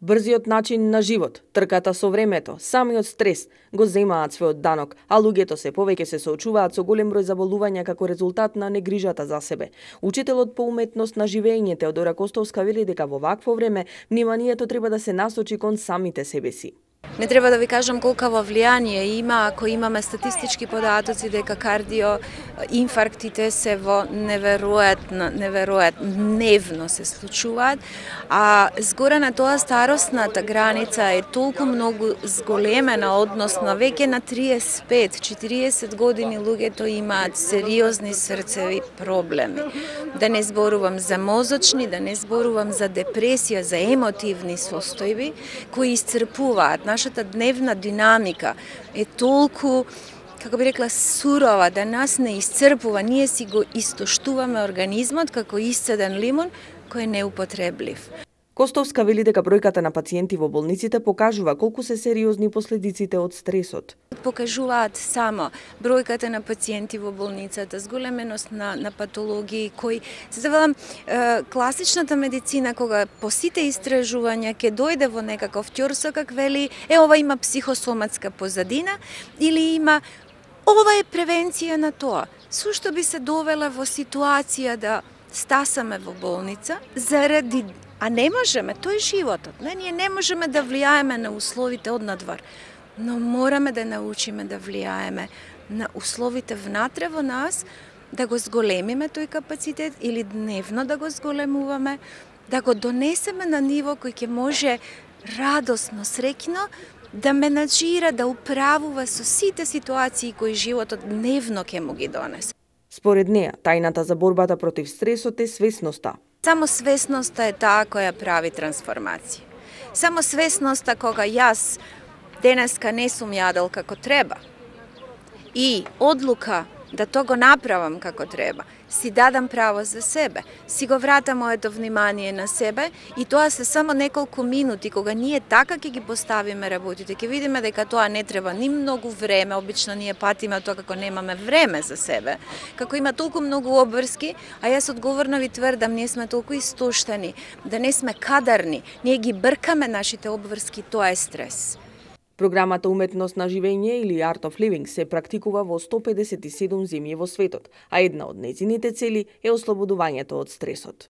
Брзиот начин на живот, трката со времето, самиот стрес го земаат својот данок, а луѓето се повеќе се соочуваат со голем број заболувања како резултат на негрижата за себе. Учителот по уметност на живење Теодора Костовска вели дека во вакво време вниманието треба да се насочи кон самите себе си. Не треба да ви кажам колкаво влијание има ако имаме статистички податоци дека кардиоинфарктите се во неверојатно дневно се случуваат, а згоре на тоа старосната граница е толку многу зголемена, односно веќе на 35-40 години луѓето имаат сериозни срцеви проблеми. Да не зборувам за мозочни, да не зборувам за депресија, за емотивни состојби кои исцрпуваат. Нашата дневна динамика е толку, како би рекла, сурова, да нас не исцрпува. Ние си го истоштуваме организмот како исцеден лимон кој е неупотреблив. Костовска вели дека бројката на пациенти во болниците покажува колку се сериозни последиците од стресот. Покажуваат само бројката на пациенти во болницата, зголеменост на патологии кои, се завелам, класичната медицина кога по сите истражувања ќе дојде во некаков ќорсокак вели ова има психосоматска позадина или има ова е превенција на тоа. Сушто би се довела во ситуација да стасаме во болница заради. А не можеме, тоа е животот. Ние не можеме да влијаеме на условите од надвор, но мораме да научиме да влијаеме на условите внатре во нас, да го зголемиме тој капацитет или дневно да го зголемуваме, да го донесеме на ниво кој ќе може радосно, среќно да менаџира, да управува со сите ситуации кои животот дневно ќе му ги донесе. Според неа, тајната за борбата против стресот е свесноста. Само свесноста е таа која прави трансформација. Само свесноста кога јас денеска не сум јадел како треба и одлука да то го направам како треба, си дадам право за себе, си го вратам моето внимание на себе и тоа се само неколку минути кога ние така ќе ги поставиме работите, ќе видиме дека тоа не треба ни многу време, обично ние патиме тоа како немаме време за себе, како има толку многу обврски, а јас одговорно ви тврдам, ние сме толку истоштени, да не сме кадарни, ние ги бркаме нашите обврски, тоа е стрес. Програмата Уметност на живење или Art of Living се практикува во 157 земји во светот, а една од нејзините цели е ослободувањето од стресот.